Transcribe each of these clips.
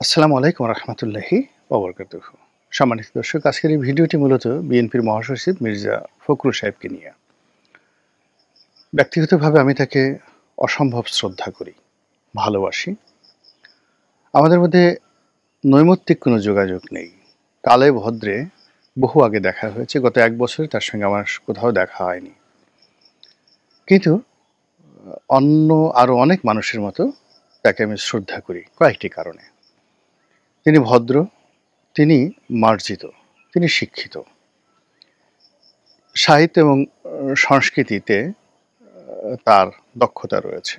আসসালামু আলাইকুম রহমতুল্লাহি ওবরকাতুহু। সম্মানিত দর্শক, আজকের এই ভিডিওটি মূলত বিএনপির মহাসচিব মির্জা ফখরুল সাহেবকে নিয়ে। ব্যক্তিগতভাবে আমি তাকে অসম্ভব শ্রদ্ধা করি, ভালোবাসি। আমাদের মধ্যে নৈমিত্তিক কোনো যোগাযোগ নেই। কালে ভদ্রে বহু আগে দেখা হয়েছে, গত ১ বছরে তার সঙ্গে আমার কোথাও দেখা হয়নি। কিন্তু অন্য আরও অনেক মানুষের মতো তাকে আমি শ্রদ্ধা করি কয়েকটি কারণে। তিনি ভদ্র, তিনি মার্জিত, তিনি শিক্ষিত। সাহিত্য এবং সংস্কৃতিতে তার দক্ষতা রয়েছে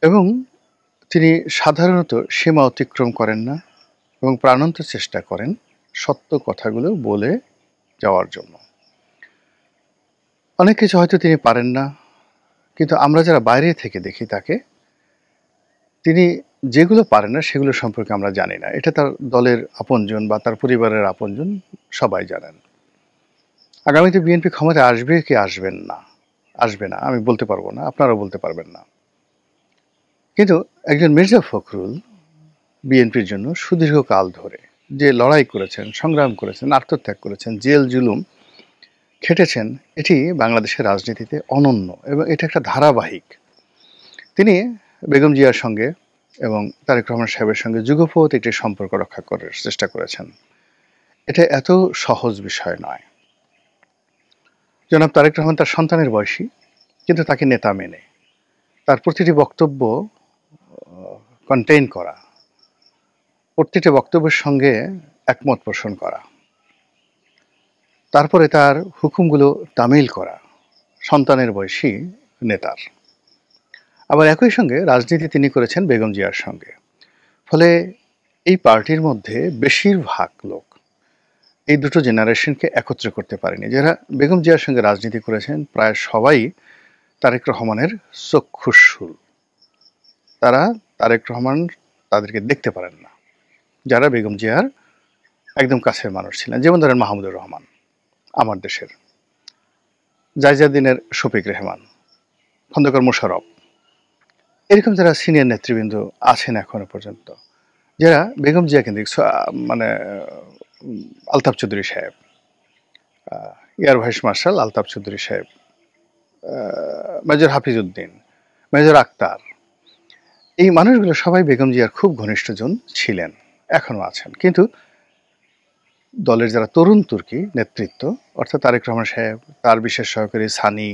এবং তিনি সাধারণত সীমা অতিক্রম করেন না এবং প্রাণান্ত চেষ্টা করেন সত্য কথাগুলো বলে যাওয়ার জন্য। অনেক কিছু হয়তো তিনি পারেন না, কিন্তু আমরা যারা বাইরে থেকে দেখি তাকে, তিনি যেগুলো পারেন না সেগুলো সম্পর্কে আমরা জানি না। এটা তার দলের আপনজন বা তার পরিবারের আপনজন সবাই জানেন। আগামীতে বিএনপি ক্ষমতায় আসবে কি আসবে না আমি বলতে পারবো না, আপনারাও বলতে পারবেন না। কিন্তু একজন মির্জা ফখরুল বিএনপির জন্য সুদীর্ঘকাল ধরে যে লড়াই করেছেন, সংগ্রাম করেছেন, আত্মত্যাগ করেছেন, জেল জুলুম খেটেছেন, এটি বাংলাদেশের রাজনীতিতে অনন্য এবং এটা একটা ধারাবাহিক। তিনি বেগম জিয়ার সঙ্গে এবং তারেক রহমান সাহেবের সঙ্গে যুগপৎ একটি সম্পর্ক রক্ষা করার চেষ্টা করেছেন। এটা এত সহজ বিষয় নয়। জনাব তারেক রহমান তার সন্তানের বয়সী, কিন্তু তাকে নেতা মেনে তার প্রতিটি বক্তব্য কন্টেইন করা, প্রতিটি বক্তব্যের সঙ্গে একমত পোষণ করা, তারপরে তার হুকুমগুলো তামিল করা সন্তানের বয়সী নেতার। আবার একই সঙ্গে রাজনীতি তিনি করেছেন বেগম জিয়ার সঙ্গে। ফলে এই পার্টির মধ্যে বেশিরভাগ লোক এই দুটো জেনারেশনকে একত্রে করতে পারেনি। যারা বেগম জিয়ার সঙ্গে রাজনীতি করেছেন প্রায় সবাই তারেক রহমানের চক্ষুশূল। তারা তারেক রহমান তাদেরকে দেখতে পারেন না, যারা বেগম জিয়ার একদম কাছের মানুষ ছিলেন। যেমন ধরেন মাহমুদুর রহমান আমার দেশের, জায়জাদ্দিনের শফিক রেহমান, খন্দকার মোশাররফ, এরকম যারা সিনিয়র নেতৃবৃন্দ আছেন এখনো পর্যন্ত, যারা বেগম জিয়া কেন্দ্রিক, মানে আলতাফ চৌধুরী সাহেব, air vice marshal Altaf Chowdhury সাহেব, মেজর হাফিজ উদ্দিন, মেজর আক্তার, এই মানুষগুলো সবাই বেগম জিয়ার খুব ঘনিষ্ঠজন ছিলেন, এখনো আছেন। কিন্তু দলের যারা তরুণ তুর্কি নেতৃত্ব, অর্থাৎ তারেক রহমান সাহেব, তার বিশেষ সহকারী সানি,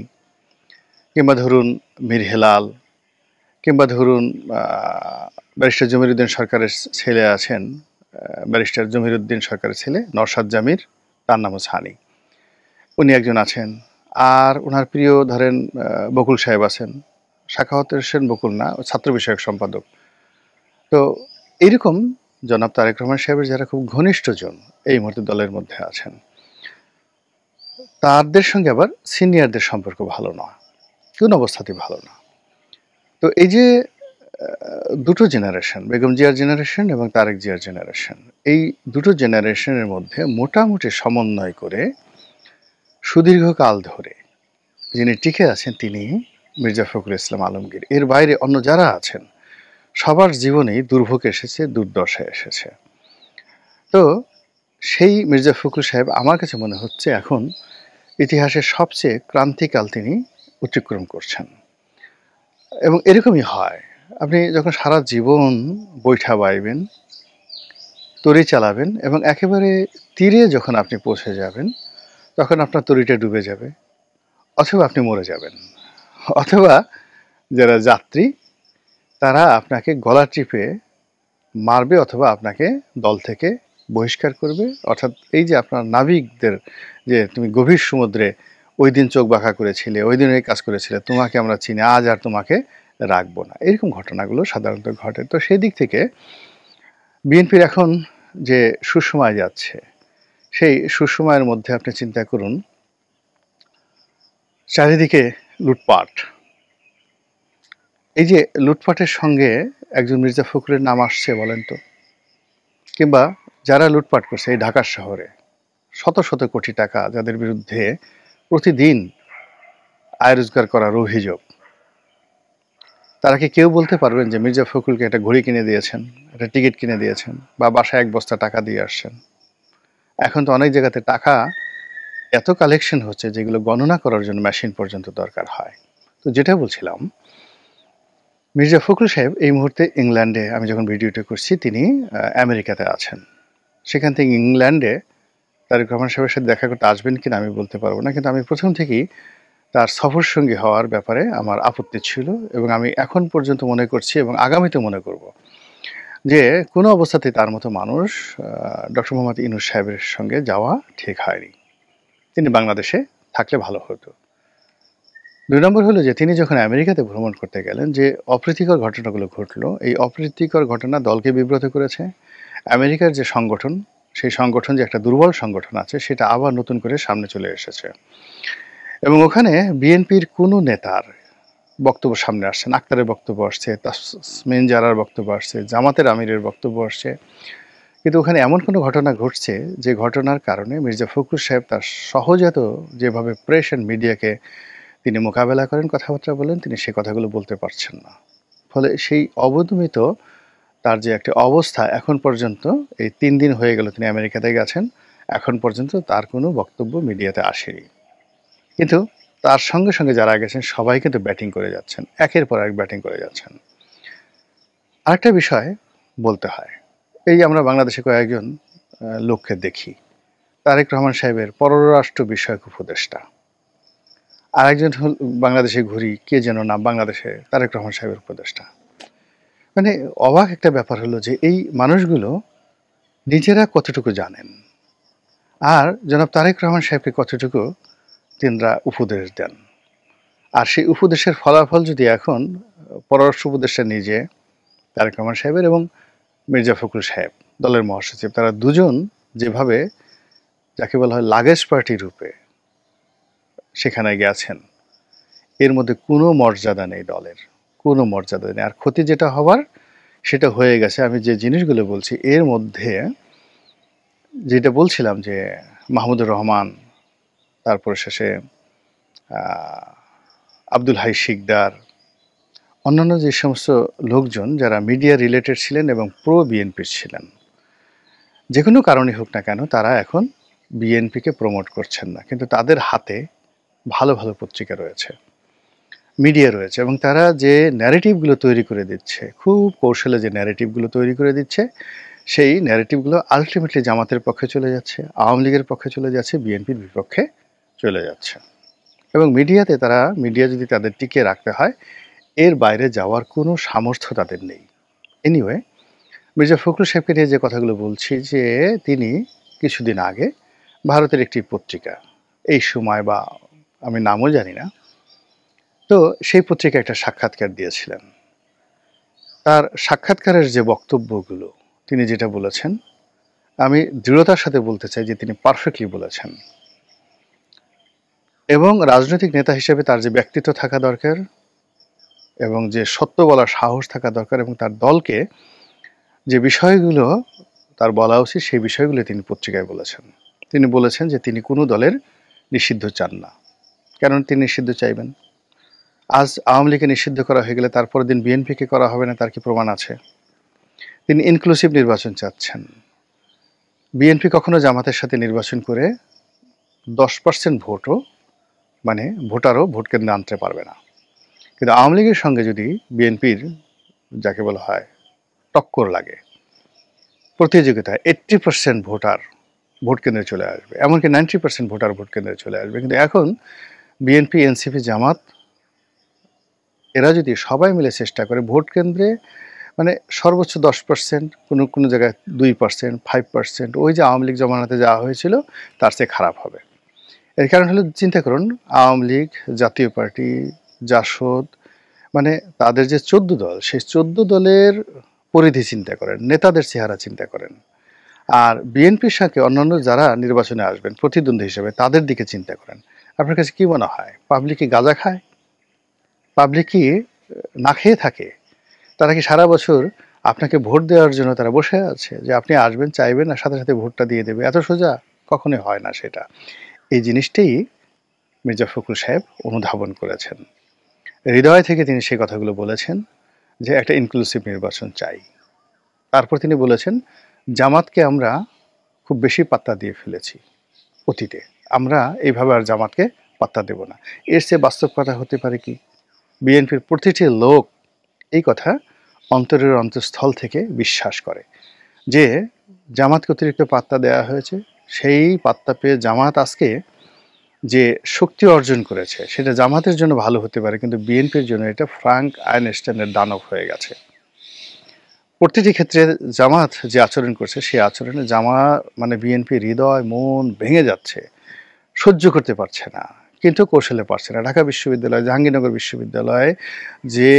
কিংবা ধরুন মীর হেলাল, কিংবা ধরুন ব্যারিস্টার জমিরুদ্দিন সরকারের ছেলে আছেন, ব্যারিস্টার জমিরুদ্দিন সরকারের ছেলে নরসাদ জামির, তার নামও সানি, উনি একজন আছেন। আর ওনার প্রিয় ধরেন বকুল সাহেব আছেন, সাখাওয়াত হোসেন বকুল না, ছাত্র বিষয়ক সম্পাদক। তো এইরকম জনাব তারেক রহমান সাহেবের যারা খুব ঘনিষ্ঠজন এই মুহূর্তে দলের মধ্যে আছেন, তাদের সঙ্গে আবার সিনিয়রদের সম্পর্ক ভালো নয়, কোন অবস্থাতেই ভালো না। তো এই যে দুটো জেনারেশন, বেগম জিয়ার জেনারেশন এবং তারেক জিয়ার জেনারেশন, এই দুটো জেনারেশনের মধ্যে মোটামুটি সমন্বয় করে সুদীর্ঘকাল ধরে যিনি টিকে আছেন তিনি মির্জা ফখরুল ইসলাম আলমগীর। এর বাইরে অন্য যারা আছেন সবার জীবনেই দুর্ভোগ এসেছে, দুর্দশা এসেছে। তো সেই মির্জা ফখরুল সাহেব আমার কাছে মনে হচ্ছে এখন ইতিহাসের সবচেয়ে ক্রান্তিকাল তিনি অতিক্রম করছেন। এবং এরকমই হয়, আপনি যখন সারা জীবন বৈঠা বাইবেন, তরি চালাবেন এবং একেবারে তীরে যখন আপনি পৌঁছে যাবেন, তখন আপনার তরিটা ডুবে যাবে, অথবা আপনি মরে যাবেন, অথবা যারা যাত্রী তারা আপনাকে গলা টিপে মারবে, অথবা আপনাকে দল থেকে বহিষ্কার করবে। অর্থাৎ এই যে আপনার নাবিকদের, যে তুমি গভীর সমুদ্রে ওই দিন চোখ বাঁকা করেছিলে, ওই দিন এই কাজ করেছিলে, তোমাকে আমরা চিনি, আজ আর তোমাকে রাখবো না, এরকম ঘটনাগুলো সাধারণত ঘটে। তো সেই দিক থেকে বিএনপির এখন যে সুসময় যাচ্ছে, সেই সুসময়ের মধ্যে আপনি চিন্তা করুন, চারিদিকে লুটপাট। এই যে লুটপাটের সঙ্গে একজন মির্জা ফখরুলের নাম আসছে বলেন তো? কিংবা যারা লুটপাট করছে এই ঢাকার শহরে শত শত কোটি টাকা যাদের বিরুদ্ধে প্রতিদিন আয় রোজগার করার অভিযোগ, তারা কি কেউ বলতে পারবেন যে মির্জা ফখরুলকে একটা ঘড়ি কিনে দিয়েছেন, একটা টিকিট কিনে দিয়েছেন, বা বাসায় 1 বস্তা টাকা দিয়ে আসছেন? এখন তো অনেক জায়গাতে টাকা এত কালেকশন হচ্ছে যেগুলো গণনা করার জন্য মেশিন পর্যন্ত দরকার হয়। তো যেটা বলছিলাম, মির্জা ফখরুল সাহেব এই মুহূর্তে ইংল্যান্ডে, আমি যখন ভিডিওটা করছি তিনি আমেরিকাতে আছেন। সেখান থেকে ইংল্যান্ডে তারেক রহমান সাহেবের সাথে দেখা করতে আসবেন কিনা আমি বলতে পারবো না, কিন্তু আমি প্রথম থেকেই তার সফর সঙ্গী হওয়ার ব্যাপারে আমার আপত্তি ছিল, এবং আমি এখন পর্যন্ত মনে করছি এবং আগামীতে মনে করব যে কোনো অবস্থাতেই তার মতো মানুষ ডক্টর মোহাম্মদ ইউনূস সাহেবের সঙ্গে যাওয়া ঠিক হয়নি। তিনি বাংলাদেশে থাকলে ভালো হতো। 2 নম্বর হলো যে তিনি যখন আমেরিকাতে ভ্রমণ করতে গেলেন, যে অপ্রীতিকর ঘটনাগুলো ঘটলো, এই অপ্রীতিকর ঘটনা দলকে বিব্রত করেছে। আমেরিকার যে সংগঠন, সেই সংগঠন যে একটা দুর্বল সংগঠন আছে সেটা আবার নতুন করে সামনে চলে এসেছে, এবং ওখানে বিএনপির কোনো নেতার বক্তব্য সামনে আসছে না। আক্তারের বক্তব্য আসছে, তাসমিন জারার বক্তব্য আসছে, জামাতের আমিরের বক্তব্য আসছে, কিন্তু ওখানে এমন কোনো ঘটনা ঘটছে যে ঘটনার কারণে মির্জা ফখরুল সাহেব তার সহজাত যেভাবে প্রেস অ্যান্ড মিডিয়াকে তিনি মোকাবেলা করেন, কথাবার্তা বলেন, তিনি সে কথাগুলো বলতে পারছেন না। ফলে সেই অবদমিত তার যে একটা অবস্থা, এখন পর্যন্ত এই 3 দিন হয়ে গেল তিনি আমেরিকাতে গেছেন, এখন পর্যন্ত তার কোনো বক্তব্য মিডিয়াতে আসেনি। কিন্তু তার সঙ্গে সঙ্গে যারা গেছেন সবাই কিন্তু ব্যাটিং করে যাচ্ছেন, একের পর এক ব্যাটিং করে যাচ্ছেন। আরেকটা বিষয় বলতে হয়, এই আমরা বাংলাদেশে কয়েকজন লোককে দেখি, তারেক রহমান সাহেবের পররাষ্ট্র বিষয়ক উপদেষ্টা, আরেকজন হল বাংলাদেশে ঘুরি, কে যেন নাম, বাংলাদেশে তারেক রহমান সাহেবের উপদেষ্টা। মানে অবাক একটা ব্যাপার হলো যে এই মানুষগুলো নিজেরা কতটুকু জানেন, আর জনাব তারেক রহমান সাহেবকে কতটুকু তিনরা উপদেশ দেন। আর সেই উপদেশের ফলাফল যদি এখন পররাষ্ট্র উপদেষ্টা নিজে তারেক রহমান সাহেবের এবং মির্জা ফখরুল সাহেব দলের মহাসচিব, তারা দুজন যেভাবে যাকে বলা হয় লাগেজ পার্টি রূপে সেখানে গেছেন, এর মধ্যে কোনো মর্যাদা নেই, দলের কোনো মর্যাদা নেই। আর ক্ষতি যেটা হওয়ার সেটা হয়ে গেছে। আমি যে জিনিসগুলো বলছি এর মধ্যে যেটা বলছিলাম যে মাহমুদুর রহমান, তারপর শেষে আব্দুল হাই শিকদার, অন্যান্য যে সমস্ত লোকজন যারা মিডিয়া রিলেটেড ছিলেন এবং প্রো বিএনপির ছিলেন, যে কোনো কারণে হোক না কেন তারা এখন বিএনপিকে প্রমোট করছেন না, কিন্তু তাদের হাতে ভালো ভালো পত্রিকা রয়েছে, মিডিয়া রয়েছে, এবং তারা যে ন্যারেটিভগুলো তৈরি করে দিচ্ছে, খুব কৌশলে যে ন্যারেটিভগুলো তৈরি করে দিচ্ছে, সেই ন্যারেটিভগুলো আলটিমেটলি জামাতের পক্ষে চলে যাচ্ছে, আওয়ামী লীগের পক্ষে চলে যাচ্ছে, বিএনপির বিপক্ষে চলে যাচ্ছে। এবং মিডিয়াতে তারা, মিডিয়া যদি তাদের টিকিয়ে রাখতে হয়, এর বাইরে যাওয়ার কোনো সামর্থ্য তাদের নেই। এনিওয়ে, মির্জা ফখরুল সাহেবকে নিয়ে যে কথাগুলো বলছি, যে তিনি কিছুদিন আগে ভারতের একটি পত্রিকা, এই সময় বা আমি নামও জানি না, তো সেই পত্রিকা একটা সাক্ষাৎকার দিয়েছিলেন। তার সাক্ষাৎকারের যে বক্তব্যগুলো, তিনি যেটা বলেছেন, আমি দৃঢ়তার সাথে বলতে চাই যে তিনি পারফেক্টলি বলেছেন, এবং রাজনৈতিক নেতা হিসেবে তার যে ব্যক্তিত্ব থাকা দরকার এবং যে সত্য বলার সাহস থাকা দরকার, এবং তার দলকে যে বিষয়গুলো তার বলা উচিত সেই বিষয়গুলো তিনি পত্রিকায় বলেছেন। তিনি বলেছেন যে তিনি কোনো দলের নিষিদ্ধ চান না। কেন তিনি নিষিদ্ধ চাইবেন? আজ আওয়ামী লীগকে নিষিদ্ধ করা হয়ে গেলে তারপরের দিন বিএনপিকে করা হবে না, তার কি প্রমাণ আছে? তিনি ইনক্লুসিভ নির্বাচন চাচ্ছেন। বিএনপি কখনো জামাতের সাথে নির্বাচন করে 10% ভোটও, মানে ভোটারও ভোট কেন্দ্রে আনতে পারবে না, কিন্তু আওয়ামী লীগের সঙ্গে যদি বিএনপির যাকে বলা হয় টক্কর লাগে, প্রতিযোগিতায় 80% ভোটার ভোট কেন্দ্রে চলে আসবে, এমনকি 90% ভোটার ভোট কেন্দ্রে চলে আসবে। কিন্তু এখন বিএনপি, এনসিপি, জামাত এরা যদি সবাই মিলে চেষ্টা করে ভোট কেন্দ্রে, মানে সর্বোচ্চ 10%, কোনো কোনো জায়গায় 2%, 5%, ওই যে আওয়ামী লীগ জমানাতে যাওয়া হয়েছিল তার চেয়ে খারাপ হবে। এর কারণ হলো, চিন্তা করুন, আওয়ামী লীগ, জাতীয় পার্টি, জাসদ, মানে তাদের যে 14 দল, সেই 14 দলের পরিধি চিন্তা করেন, নেতাদের চেহারা চিন্তা করেন, আর বিএনপির সাথে অন্যান্য যারা নির্বাচনে আসবেন প্রতিদ্বন্দ্বী হিসেবে তাদের দিকে চিন্তা করেন। আপনার কাছে কি মনে হয়, পাবলিক কি গাঁজা খায়? পাবলিক কি না খেয়ে থাকে? তারা কি সারা বছর আপনাকে ভোট দেওয়ার জন্য তারা বসে আছে, যে আপনি আসবেন, চাইবেন আর সাথে সাথে ভোটটা দিয়ে দেবে? এত সোজা কখনোই হয় না সেটা। এই জিনিসটাই মির্জা ফখরুল সাহেব অনুধাবন করেছেন, হৃদয় থেকে তিনি সেই কথাগুলো বলেছেন, যে একটা ইনক্লুসিভ নির্বাচন চাই। তারপর তিনি বলেছেন, জামাতকে আমরা খুব বেশি পাত্তা দিয়ে ফেলেছি অতীতে, আমরা এইভাবে আর জামাতকে পাত্তা দেব না। এর চেয়ে বাস্তব কথা হতে পারে কি? বিএনপির প্রতিটি লোক এই কথা অন্তরের অন্তঃস্থল থেকে বিশ্বাস করে যে জামাতকে অতিরিক্ত পাত্তা দেওয়া হয়েছে, সেই পাত্তা পেয়ে জামাত আজকে যে শক্তি অর্জন করেছে সেটা জামাতের জন্য ভালো হতে পারে, কিন্তু বিএনপির জন্য এটা ফ্রাঙ্ক আইনস্টাইনের দানব হয়ে গেছে। প্রতিটি ক্ষেত্রে জামাত যে আচরণ করছে সেই আচরণে বিএনপির হৃদয় মন ভেঙে যাচ্ছে, সহ্য করতে পারছে না, কিন্তু কৌশলে পারছে না। ঢাকা বিশ্ববিদ্যালয়, জাহাঙ্গীরনগর বিশ্ববিদ্যালয়ে যে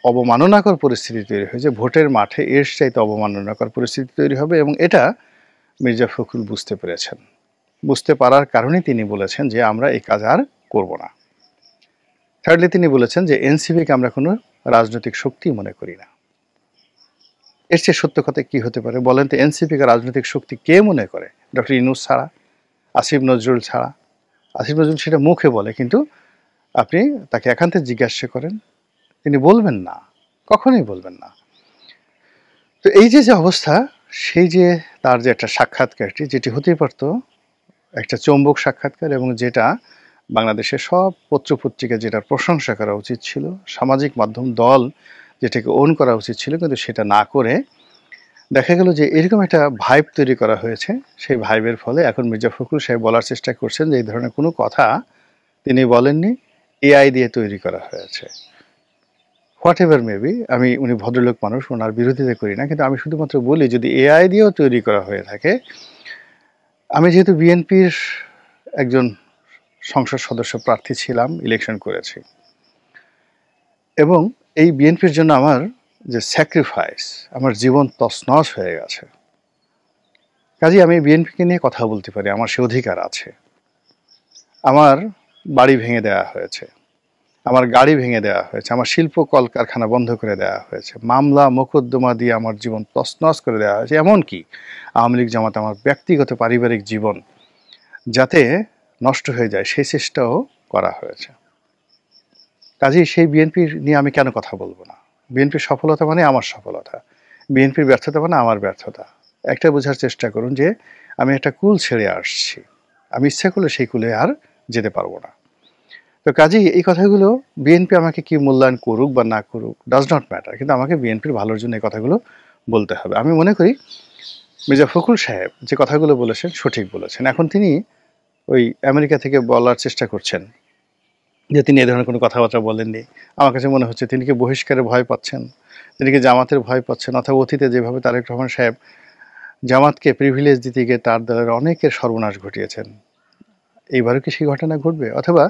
অবমাননাকর পরিস্থিতি তৈরি হয়েছে, ভোটের মাঠে এর চাইতে অবমাননাকর পরিস্থিতি তৈরি হবে, এবং এটা মির্জা ফখরুল বুঝতে পেরেছেন। বুঝতে পারার কারণে তিনি বলেছেন যে আমরা এই কাজ আর করব না। থার্ডলি তিনি বলেছেন যে এনসিপিকে আমরা কোনো রাজনৈতিক শক্তি মনে করি না। এর চেয়ে সত্য কথা কি হতে পারে বলেন তো? এনসিপিকে রাজনৈতিক শক্তি কে মনে করে? ডক্টর ইউনূস ছাড়া, আসিফ নজরুল ছাড়া। আসিফ নজরুল সেটা মুখে বলে, কিন্তু আপনি তাকে একান্তে জিজ্ঞাসা করেন, তিনি বলবেন না, কখনোই বলবেন না। তো এই যে অবস্থা, সেই যে তার যে একটা সাক্ষাৎকারটি, যেটি হতেই পারতো একটা চৌম্বক সাক্ষাৎকার, এবং যেটা বাংলাদেশের সব পত্রপত্রিকা যেটার প্রশংসা করা উচিত ছিল, সামাজিক মাধ্যম দল যেটাকে ওন করা উচিত ছিল, কিন্তু সেটা না করে দেখা গেল যে এরকম একটা ভাইব তৈরি করা হয়েছে। সেই ভাইবের ফলে এখন মির্জা ফখরুল সাহেব বলার চেষ্টা করছেন যে এই ধরনের কোনো কথা তিনি বলেননি, এআই দিয়ে তৈরি করা হয়েছে। হোয়াট এভার মেবি, উনি ভদ্রলোক মানুষ, ওনার বিরোধিতা করি না, কিন্তু আমি শুধুমাত্র বলি যদি এআই দিয়েও তৈরি করা হয়ে থাকে, আমি যেহেতু বিএনপির একজন সংসদ সদস্য প্রার্থী ছিলাম, ইলেকশন করেছি, এবং এই বিএনপির জন্য আমার যে স্যাক্রিফাইস, আমার জীবন তছনছ হয়ে গেছে। কাজেই আমি বিএনপিকে নিয়ে কথা বলতে পারি, আমার সে অধিকার আছে। আমার বাড়ি ভেঙে দেওয়া হয়েছে, আমার গাড়ি ভেঙে দেওয়া হয়েছে, আমার শিল্প কলকারখানা বন্ধ করে দেওয়া হয়েছে, মামলা মোকদ্দমা দিয়ে আমার জীবন তছনছ করে দেওয়া হয়েছে। এমনকি আওয়ামী লীগ জামাত আমার ব্যক্তিগত পারিবারিক জীবন যাতে নষ্ট হয়ে যায় সেই চেষ্টাও করা হয়েছে। কাজেই সেই বিএনপির নিয়ে আমি কেন কথা বলবো না? বিএনপির সফলতা মানে আমার সফলতা, বিএনপির ব্যর্থতা মানে আমার ব্যর্থতা। একটা বোঝার চেষ্টা করুন যে আমি একটা কুল ছেড়ে আসছি, আমি ইচ্ছা করলে সেই কুলে আর যেতে পারবো না। তো কাজেই এই কথাগুলো বিএনপি আমাকে কি মূল্যায়ন করুক বা না করুক, ডাজ নট ম্যাটার, কিন্তু আমাকে বিএনপির ভালোর জন্য এই কথাগুলো বলতে হবে। আমি মনে করি মির্জা ফখরুল সাহেব যে কথাগুলো বলেছেন সঠিক বলেছেন। এখন তিনি ওই আমেরিকা থেকে বলার চেষ্টা করছেন যে তিনি এ ধরনের কোনো কথাবার্তা বলেননি। আমার কাছে মনে হচ্ছে তিনি কি বহিষ্কারে ভয় পাচ্ছেন, তিনি কি জামাতের ভয় পাচ্ছেন, অথবা অতীতে যেভাবে তারেক রহমান সাহেব জামাতকে প্রিভিলেজ দিতে গিয়ে তার দলের অনেকের সর্বনাশ ঘটিয়েছেন, এইবারও কি সেই ঘটনা ঘটবে? অথবা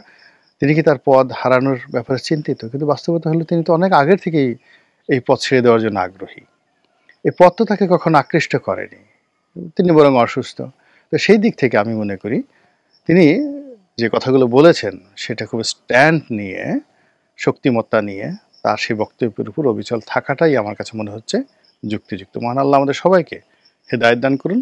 তিনি কি তার পদ হারানোর ব্যাপারে চিন্তিত? কিন্তু বাস্তবতা হলো তিনি তো অনেক আগের থেকেই এই পদ ছেড়ে দেওয়ার জন্য আগ্রহী। এই পদ তো তাকে কখনো আকৃষ্ট করেনি, তিনি বরং অসুস্থ। তো সেই দিক থেকে আমি মনে করি তিনি যে কথাগুলো বলেছেন সেটা খুব স্ট্যান্ড নিয়ে, শক্তিমত্তা নিয়ে তার সেই বক্তব্যের উপর অবিচল থাকাটাই আমার কাছে মনে হচ্ছে যুক্তিযুক্ত। মহান আল্লাহ আমাদের সবাইকে হেদায়েত দান করুন।